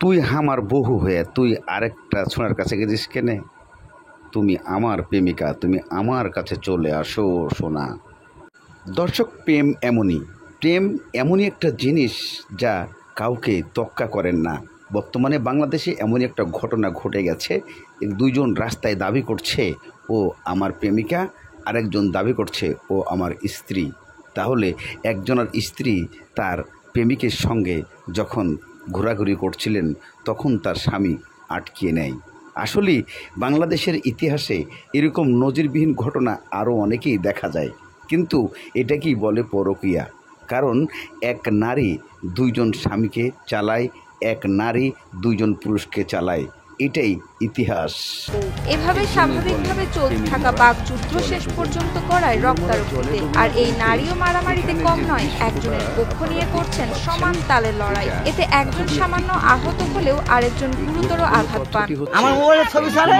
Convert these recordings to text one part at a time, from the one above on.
তুই আমার বহু হয়ে তুই আরেকটা ছোঁড়ার কাছে গেছিস কেনে? তুমি আমার প্রেমিকা, তুমি আমার কাছে চলে আসো সোনা। দর্শক, প্রেম এমনই একটা জিনিস যা কাউকে তোয়াক্কা করেন না। বর্তমানে বাংলাদেশে এমনই একটা ঘটনা ঘটে গেছে, দুইজন রাস্তায় দাবি করছে ও আমার প্রেমিকা, আরেকজন দাবি করছে ও আমার স্ত্রী। তাহলে একজনের স্ত্রী তার প্রেমিকের সঙ্গে যখন ঘোরাঘুরি করছিলেন তখন তার স্বামী আটকিয়ে নেয়। আসলে বাংলাদেশের ইতিহাসে এরকম নজিরবিহীন ঘটনা আরও অনেকেই দেখা যায়, কিন্তু এটাকেই বলে পরকীয়া। কারণ এক নারী দুইজন স্বামীকে চালায়, এক নারী দুইজন পুরুষকে চালায়, এটাই ইতিহাস। এভাবে স্বাভাবিকভাবে চলতে থাকা বাকযুদ্ধ শেষ পর্যন্ত করায় রক্তারক্তিতে, আর এই নারীও মারামারিতে কম নয়। একজনের পক্ষ নিয়ে করছেন সমান তালের লড়াই। এতে একজন সামান্য আহত হলেও আরেকজন গুরুতর আঘাত পান। আমার মোবাইলের ছবি ছাড়ে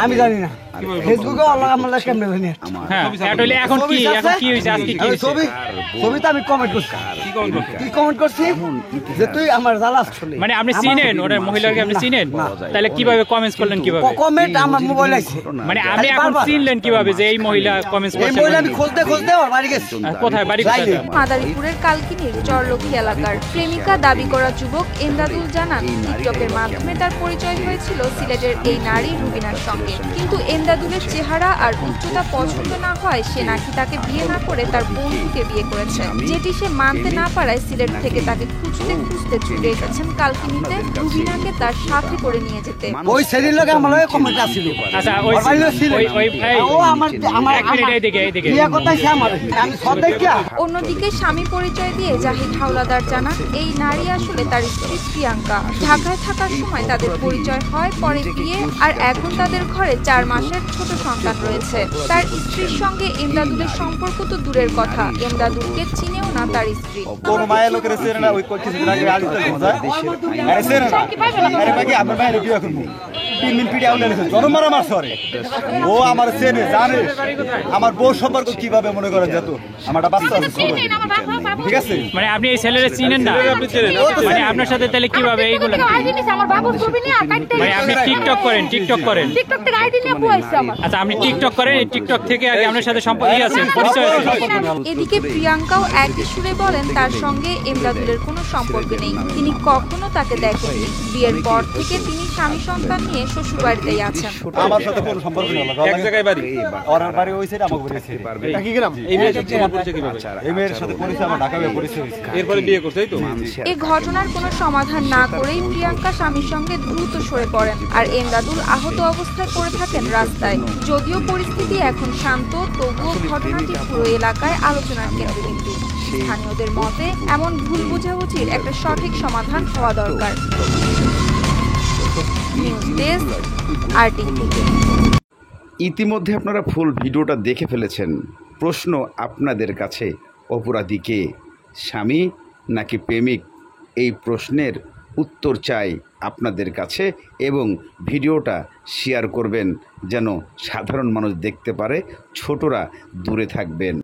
আমি জানি না, ফেসবুকে আমার কেমনে জানি। হ্যাঁ এখন কি হইছে? আজকে কি হইছে? ছবিতে আমি কমেন্ট করছি। কি কমেন্ট করছি? যে তুই আমার জ্বালাস। মানে আপনি চিনেন ওরা মহিলাকে? আপনি চিনেন? তাহলে কিভাবে কমেন্টস করলেন? কিভাবে কমেন্ট আমার মোবাইল আছে? মানে আপনি এখন চিনলেন কিভাবে যে এই মহিলা কমেন্টস এই করছেন? মোবাইল আমি খুঁজতে ওর বাড়ি গেছি। কোথায় বাড়ি? মাদারীপুরের কালকিনির চরলক্ষ্মী এলাকার প্রেমিকা দাবি করা যুবক এমদাদুল জানান, টিকটকের মাধ্যমে তার পরিচয় হয়েছিল সিলেটের এই নারী রুবিনার সঙ্গে। কিন্তু এমদাদুলের চেহারা আর উচ্চতা পছন্দ না হয় সে নাকি তাকে বিয়ে না করে তার বন্ধুকে বিয়ে করেছে, যেটি সে মানতে না পারায় সিলেট থেকে তাকে খুঁজতে ছুটে এসেছেন কালকিনিতে রুবিনাকে তার সাথে করে নিয়ে যেতে। ওই সেদিন লোকে আমার লগে কমেন্ট আসছিল। আচ্ছা ওই ভাই ও আমার এইদিকে বিয়ে করতেই সে আমার আমি সব দেখিয়া। অন্যদিকে স্বামী পরিচয় দিয়ে জাহিদ হাওলাদার জানান, এই নারী আসলে তার স্ত্রী প্রিয়াঙ্কা। ঢাকায় থাকার সময় তাদের পরিচয় হয়, পরে বিয়ে, আর এখন তাদের ঘরে 4 মাসের ছোট সন্তান রয়েছে। তার স্ত্রীর সঙ্গে এমদাদুলের সম্পর্ক তো দূরের কথা, এমদাদুলকে চিনেও না তার স্ত্রী। কোন মায়ের লোকের চেনে না, ওই কিছুদিন আগে আগে আরে চেনে না, আরে বাকি আমার মায়ের বিয়ে করবো 3 দিন পিঠে আউলে জন্ম মারা মারছে ওরে। ও আমার চেনে জানে আমার বউ সম্পর্ক কিভাবে মনে করেন যেত আমারটা বাচ্চা আছে, ঠিক আছে? মানে আপনি এই ছেলেরে চিনেন না? মানে আপনার সাথে তাহলে কিভাবে এইগুলো? মানে আপনি টিকটক করেন? আচ্ছা আপনি টিকটক করেন, টিকটক থেকে আগে আপনার সাথে সম্পর্ক আছে, পরিচয় আছে? এদিকে প্রিয়াঙ্কাও একই সুরে বলেন তার সঙ্গে এমদাদুলের কোনো সম্পর্ক নেই, তিনি কখনো তাকে দেখেননি। বিয়ের পর থেকে তিনি স্বামী সন্তান নিয়ে শ্বশুর বাড়িতেই আছেন। আমার সাথে কোনো সম্পর্ক নেই, এক জায়গায় বাড়ি, ওর বাড়ি ওই সাইডে, আমার বাড়ি এই সাইডে। এটা কি গ্রাম? এই মেয়ের সাথে আমার পরিচয় কিভাবে? এই মেয়ের সাথে পরিচয় আমার ঢাকা বিয়ে পরিচয় হয়েছে, এরপরে বিয়ে করছে। এই তো এই ঘটনার কোনো সমাধান না করেই প্রিয়াঙ্কা স্বামীর সঙ্গে দ্রুত সরে পড়েন, আর এমদাদুল আহত অবস্থায় পড়ে থাকেন রাস্তায়। যদিও পরিস্থিতি এখন শান্ত, তবুও ঘটনাটি পুরো এলাকায় আলোচনার কেন্দ্রবিন্দু। স্থানীয়দের মতে এমন ভুল বোঝাবুঝির একটা সঠিক সমাধান হওয়া দরকার। News desk, RTV। ইতিমধ্যে আপনারা ফুল ভিডিওটা দেখে ফেলেছেন। প্রশ্ন আপনাদের কাছে, অপরাধী কে, স্বামী নাকি প্রেমিক? এই প্রশ্নের উত্তর চাই আপনাদের কাছে, এবং ভিডিওটা শেয়ার করবেন যেন সাধারণ মানুষ দেখতে পারে, ছোটরা দূরে থাকবেন।